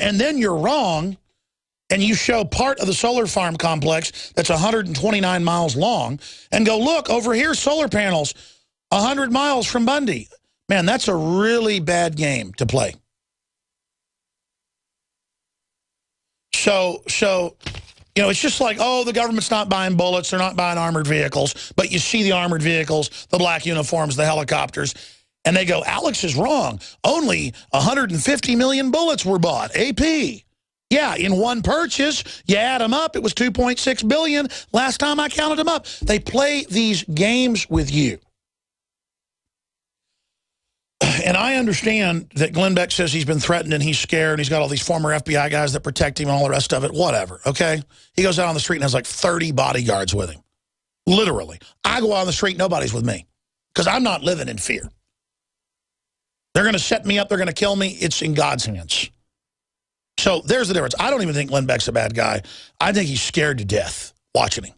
And then you're wrong, and you show part of the solar farm complex that's 129 miles long, and go, look, over here, solar panels, 100 miles from Bundy. Man, that's a really bad game to play. So you know, it's just like, oh, the government's not buying bullets, they're not buying armored vehicles, but you see the armored vehicles, the black uniforms, the helicopters, and they go, Alex is wrong. Only 150 million bullets were bought, AP. Yeah, in one purchase, you add them up, it was 2.6 billion last time I counted them up. They play these games with you. And I understand that Glenn Beck says he's been threatened and he's scared and he's got all these former FBI guys that protect him and all the rest of it. Whatever, okay? He goes out on the street and has like 30 bodyguards with him. Literally. I go out on the street, nobody's with me because I'm not living in fear. They're going to set me up. They're going to kill me. It's in God's hands. So there's the difference. I don't even think Glenn Beck's a bad guy. I think he's scared to death watching him.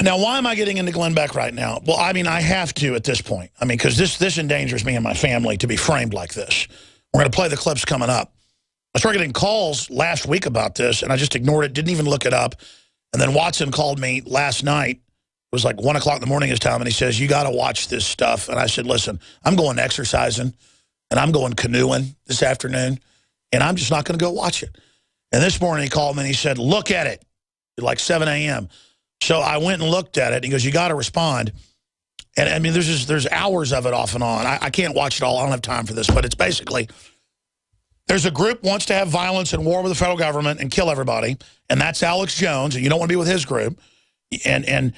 Now, why am I getting into Glenn Beck right now? Well, I mean, I have to at this point. I mean, because this endangers me and my family to be framed like this. We're going to play the clips coming up. I started getting calls last week about this, and I just ignored it, didn't even look it up. And then Watson called me last night. It was like 1 o'clock in the morning his time, and he says, you got to watch this stuff. And I said, listen, I'm going exercising, and I'm going canoeing this afternoon, and I'm just not going to go watch it. And this morning he called me, and he said, look at it at like 7 a.m., So I went and looked at it. He goes, you got to respond. And I mean, there's hours of it off and on. I can't watch it all. I don't have time for this. But it's basically, there's a group wants to have violence and war with the federal government and kill everybody. And that's Alex Jones. And you don't want to be with his group. And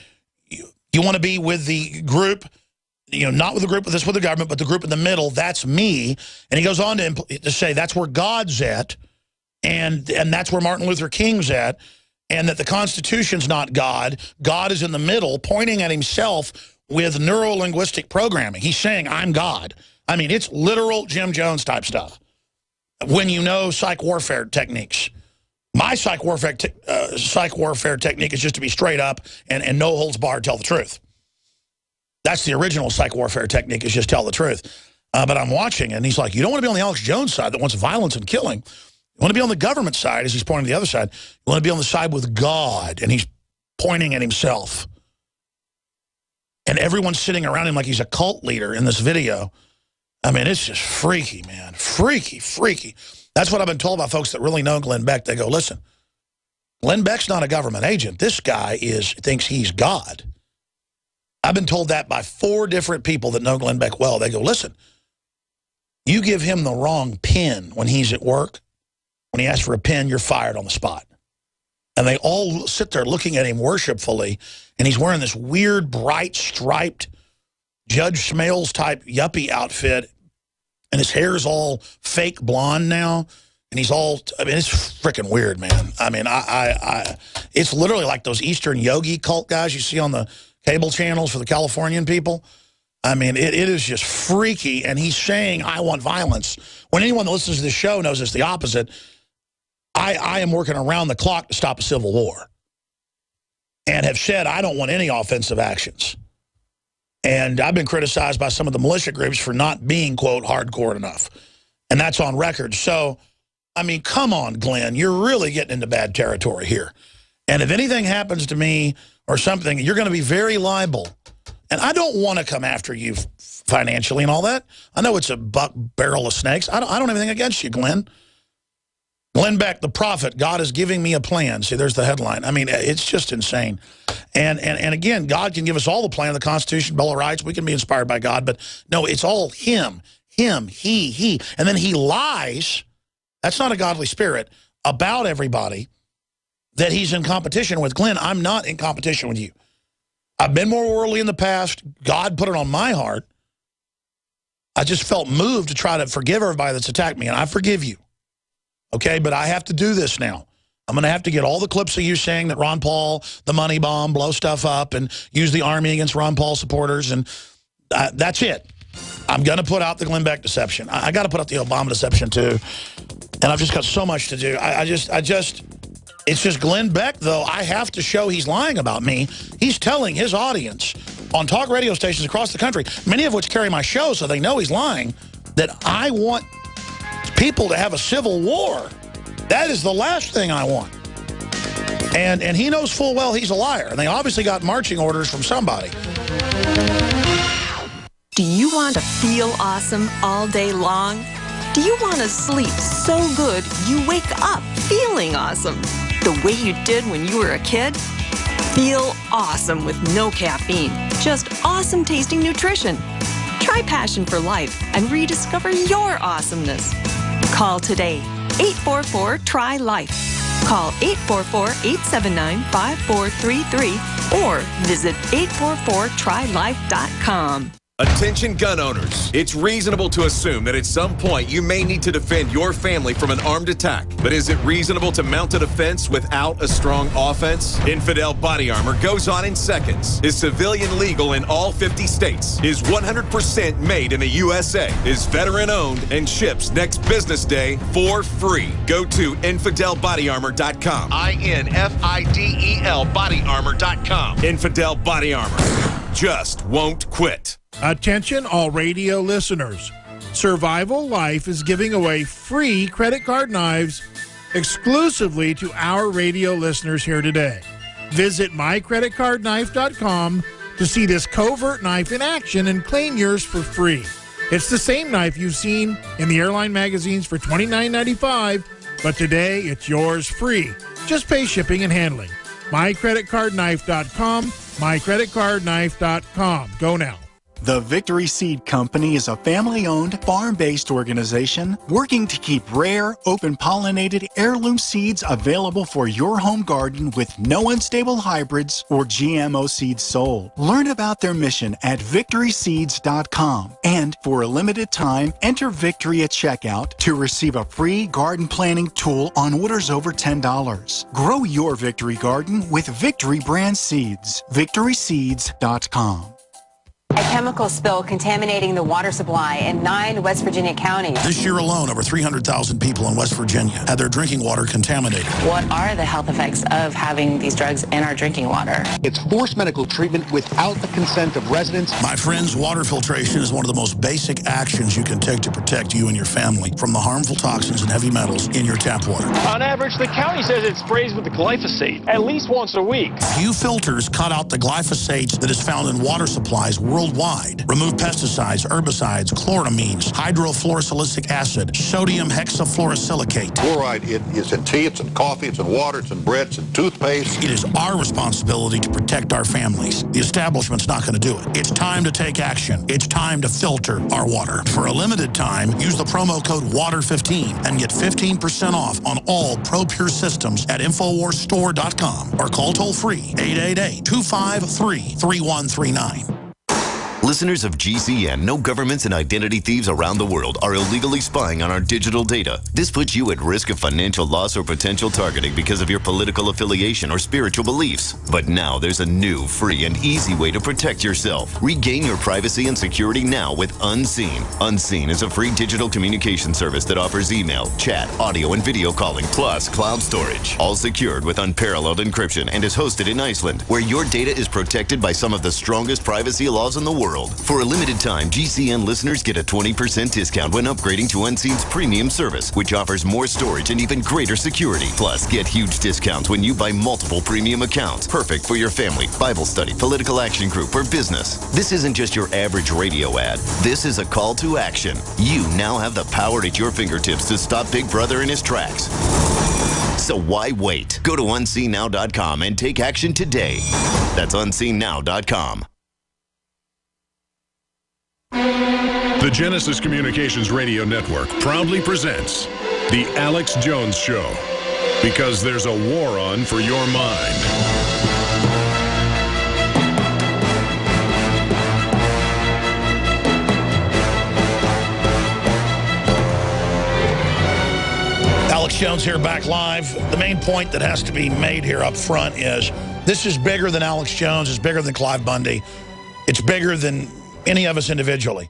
you want to be with the group, you know, not with the group with the government, but the group in the middle. That's me. And he goes on to say that's where God's at. And that's where Martin Luther King's at. And that the Constitution's not God. God is in the middle, pointing at himself with neuro-linguistic programming. He's saying, I'm God. I mean, it's literal Jim Jones type stuff. When you know psych warfare techniques. My psych warfare technique is just to be straight up and no holds barred, tell the truth. That's the original psych warfare technique, is just tell the truth. But I'm watching, and he's like, you don't want to be on the Alex Jones side that wants violence and killing. You want to be on the government side, as he's pointing to the other side. You want to be on the side with God, and he's pointing at himself. And everyone's sitting around him like he's a cult leader in this video. I mean, it's just freaky, man. Freaky, freaky. That's what I've been told by folks that really know Glenn Beck. They go, listen, Glenn Beck's not a government agent. This guy thinks he's God. I've been told that by 4 different people that know Glenn Beck well. They go, listen, you give him the wrong pin when he's at work. When he asks for a pen, you're fired on the spot. And they all sit there looking at him worshipfully, and he's wearing this weird, bright, striped Judge Smales type yuppie outfit, and his hair's all fake blonde now, and he's all, I mean, it's freaking weird, man. I mean, it's literally like those Eastern yogi cult guys you see on the cable channels for the Californian people. I mean, it is just freaky, and he's saying, I want violence. When anyone that listens to this show knows it's the opposite. I am working around the clock to stop a civil war and have said I don't want any offensive actions. And I've been criticized by some of the militia groups for not being, quote, hardcore enough. And that's on record. So, I mean, come on, Glenn. You're really getting into bad territory here. And if anything happens to me or something, you're going to be very liable. And I don't want to come after you financially and all that. I know it's a barrel of snakes. I don't have anything against you, Glenn. Glenn Beck, the prophet, God is giving me a plan. See, there's the headline. I mean, it's just insane. And again, God can give us all the plan, the Constitution, Bill of Rights. We can be inspired by God. But no, it's all him, he. And then he lies. That's not a godly spirit about everybody that he's in competition with. Glenn, I'm not in competition with you. I've been more worldly in the past. God put it on my heart. I just felt moved to try to forgive everybody that's attacked me, and I forgive you. Okay, but I have to do this now. I'm going to have to get all the clips of you saying that Ron Paul, the money bomb, blow stuff up and use the army against Ron Paul supporters, and that's it. I'm going to put out the Glenn Beck deception. I got to put out the Obama deception, too. And I've just got so much to do. It's just Glenn Beck, though. I have to show he's lying about me. He's telling his audience on talk radio stations across the country, many of which carry my show so they know he's lying, that I want people to have a civil war. That is the last thing I want. And he knows full well he's a liar. And they obviously got marching orders from somebody. Do you want to feel awesome all day long? Do you want to sleep so good you wake up feeling awesome? The way you did when you were a kid? Feel awesome with no caffeine. Just awesome tasting nutrition. Try Passion for Life and rediscover your awesomeness. Call today. 844-TRY-LIFE. Call 844-879-5433 or visit 844trylife.com. Attention gun owners. It's reasonable to assume that at some point you may need to defend your family from an armed attack. But is it reasonable to mount a defense without a strong offense? Infidel Body Armor goes on in seconds. Is civilian legal in all 50 states. Is 100% made in the USA. Is veteran owned and ships next business day for free. Go to InfidelBodyArmor.com. INFIDEL BodyArmor.com. Infidel Body Armor. Just won't quit. Attention all radio listeners. Survival Life is giving away free credit card knives exclusively to our radio listeners here today. Visit mycreditcardknife.com to see this covert knife in action and claim yours for free. It's the same knife you've seen in the airline magazines for $29.95, but today it's yours free. Just pay shipping and handling. mycreditcardknife.com, mycreditcardknife.com. Go now. The Victory Seed Company is a family-owned, farm-based organization working to keep rare, open-pollinated heirloom seeds available for your home garden with no unstable hybrids or GMO seeds sold. Learn about their mission at victoryseeds.com. And for a limited time, enter Victory at checkout to receive a free garden planting tool on orders over $10. Grow your Victory garden with Victory brand seeds. victoryseeds.com. A chemical spill contaminating the water supply in 9 West Virginia counties. This year alone, over 300,000 people in West Virginia had their drinking water contaminated. What are the health effects of having these drugs in our drinking water? It's forced medical treatment without the consent of residents. My friends, water filtration is one of the most basic actions you can take to protect you and your family from the harmful toxins and heavy metals in your tap water. On average, the county says it sprays with the glyphosate at least once a week. Few filters cut out the glyphosate that is found in water supplies worldwide. Remove pesticides, herbicides, chloramines, hydrofluorosilicic acid, sodium hexafluorosilicate. Fluoride is in tea, it's in coffee, it's in water, it's in bread, it's in toothpaste. It is our responsibility to protect our families. The establishment's not going to do it. It's time to take action. It's time to filter our water. For a limited time, use the promo code WATER15 and get 15% off on all ProPure systems at InfoWarsStore.com or call toll-free 888-253-3139. Listeners of GCN know governments and identity thieves around the world are illegally spying on our digital data. This puts you at risk of financial loss or potential targeting because of your political affiliation or spiritual beliefs. But now there's a new, free, and easy way to protect yourself. Regain your privacy and security now with Unseen. Unseen is a free digital communication service that offers email, chat, audio, and video calling, plus cloud storage. All secured with unparalleled encryption and is hosted in Iceland, where your data is protected by some of the strongest privacy laws in the world. For a limited time, GCN listeners get a 20% discount when upgrading to Unseen's premium service, which offers more storage and even greater security. Plus, get huge discounts when you buy multiple premium accounts. Perfect for your family, Bible study, political action group, or business. This isn't just your average radio ad. This is a call to action. You now have the power at your fingertips to stop Big Brother in his tracks. So why wait? Go to UnseenNow.com and take action today. That's UnseenNow.com. The Genesis Communications Radio Network proudly presents The Alex Jones Show, because there's a war on for your mind. Alex Jones here, back live. The main point that has to be made here up front is this is bigger than Alex Jones. It's bigger than Clive Bundy. It's bigger than any of us individually.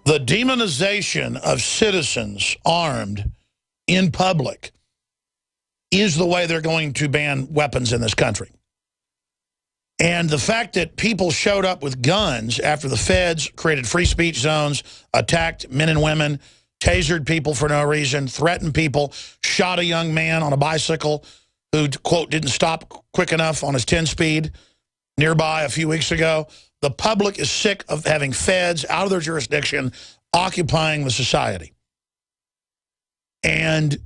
The demonization of citizens armed in public is the way they're going to ban weapons in this country. And the fact that people showed up with guns after the feds created free speech zones, attacked men and women, tasered people for no reason, threatened people, shot a young man on a bicycle who, quote, didn't stop quick enough on his 10-speed nearby a few weeks ago. The public is sick of having feds out of their jurisdiction occupying the society. And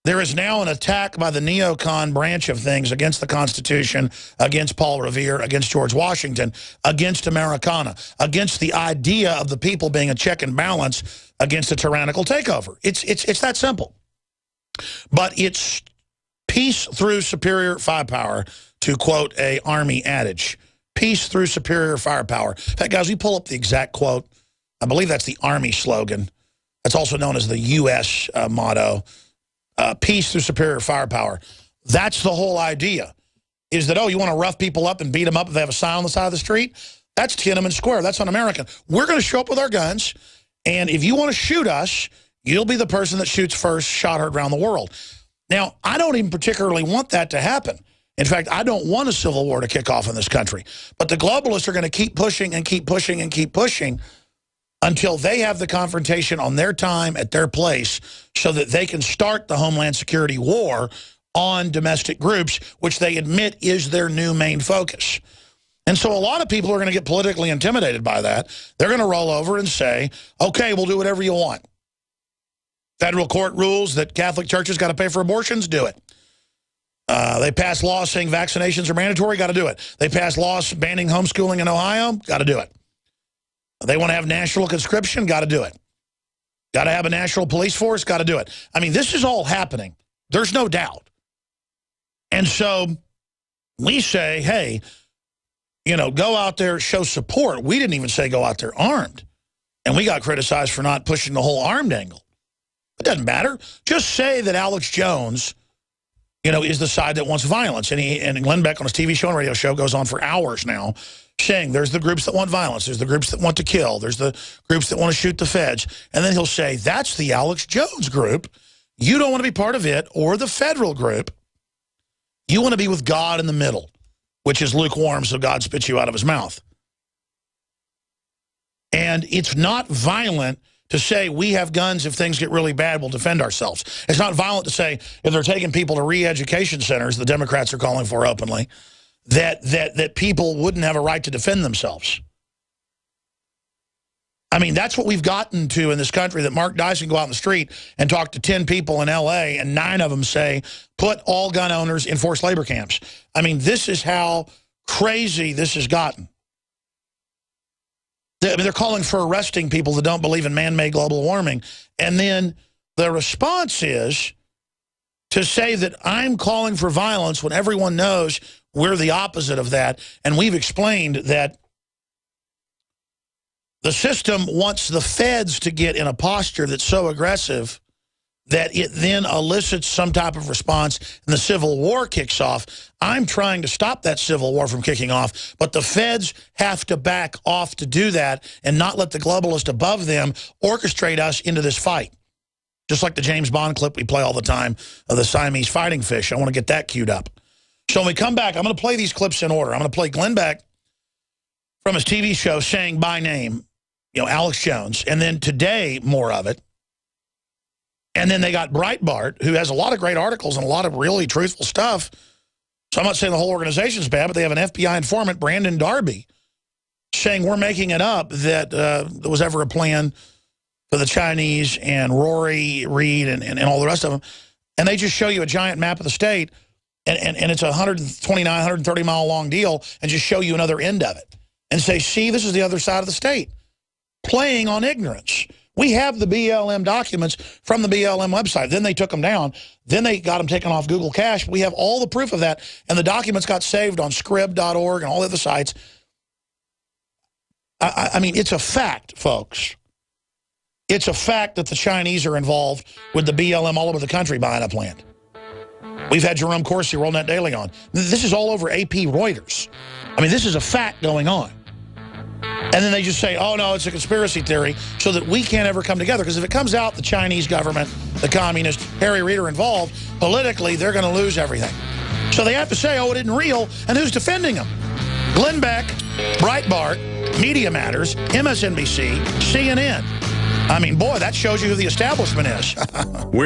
there is now an attack by the neocon branch of things against the Constitution, against Paul Revere, against George Washington, against Americana, against the idea of the people being a check and balance against a tyrannical takeover. It's that simple. But it's peace through superior firepower, to quote a Army adage. Peace through superior firepower. In fact, guys, we pull up the exact quote. I believe that's the Army slogan. That's also known as the U.S. Motto. Peace through superior firepower. That's the whole idea. Is that, oh, you want to rough people up and beat them up if they have a sign on the side of the street? That's Tiananmen Square. That's un-American. We're going to show up with our guns, and if you want to shoot us, you'll be the person that shoots first, shot heard around the world. Now, I don't even particularly want that to happen. In fact, I don't want a civil war to kick off in this country. But the globalists are going to keep pushing and keep pushing and keep pushing until they have the confrontation on their time at their place so that they can start the Homeland Security war on domestic groups, which they admit is their new main focus. And so a lot of people are going to get politically intimidated by that. They're going to roll over and say, okay, we'll do whatever you want. Federal court rules that Catholic churches got to pay for abortions, do it. They pass laws saying vaccinations are mandatory, got to do it. They pass laws banning homeschooling in Ohio, got to do it. They want to have national conscription, got to do it. Got to have a national police force, got to do it. I mean, this is all happening. There's no doubt. And so we say, hey, you know, go out there, show support. We didn't even say go out there armed. And we got criticized for not pushing the whole armed angle. It doesn't matter. Just say that Alex Jones, you know, is the side that wants violence. And Glenn Beck on his TV show and radio show goes on for hours now saying there's the groups that want violence, there's the groups that want to kill, there's the groups that want to shoot the feds. And then he'll say, that's the Alex Jones group. You don't want to be part of it or the federal group. You want to be with God in the middle, which is lukewarm, so God spits you out of his mouth. And it's not violent to say we have guns, if things get really bad, we'll defend ourselves. It's not violent to say if they're taking people to re-education centers, the Democrats are calling for openly, that people wouldn't have a right to defend themselves. I mean, that's what we've gotten to in this country, that Mark Dyson go out in the street and talk to 10 people in L.A., and 9 of them say, put all gun owners in forced labor camps. I mean, this is how crazy this has gotten. They're calling for arresting people that don't believe in man-made global warming. And then the response is to say that I'm calling for violence when everyone knows we're the opposite of that. And we've explained that the system wants the feds to get in a posture that's so aggressive that it then elicits some type of response and the Civil War kicks off. I'm trying to stop that Civil War from kicking off, but the feds have to back off to do that and not let the globalist above them orchestrate us into this fight. Just like the James Bond clip we play all the time of the Siamese fighting fish. I want to get that queued up. So when we come back, I'm going to play these clips in order. I'm going to play Glenn Beck from his TV show saying by name, you know, Alex Jones, and then today more of it. And then they got Breitbart, who has a lot of great articles and a lot of really truthful stuff. So I'm not saying the whole organization's bad, but they have an FBI informant, Brandon Darby, saying we're making it up that there was ever a plan for the Chinese and Rory Reid and all the rest of them. And they just show you a giant map of the state, and it's a 129, 130-mile long deal, and just show you another end of it. And say, see, this is the other side of the state, playing on ignorance. We have the BLM documents from the BLM website. Then they took them down. Then they got them taken off Google Cache. We have all the proof of that. And the documents got saved on Scrib.org and all the other sites. I mean, it's a fact, folks. It's a fact that the Chinese are involved with the BLM all over the country buying up land. We've had Jerome Corsi, WorldNet Daily on. This is all over AP Reuters. I mean, this is a fact going on. And then they just say, oh, no, it's a conspiracy theory, so that we can't ever come together. Because if it comes out the Chinese government, the communist, Harry Reid are involved, politically, they're going to lose everything. So they have to say, oh, it isn't real, and who's defending them? Glenn Beck, Breitbart, Media Matters, MSNBC, CNN. I mean, boy, that shows you who the establishment is. We're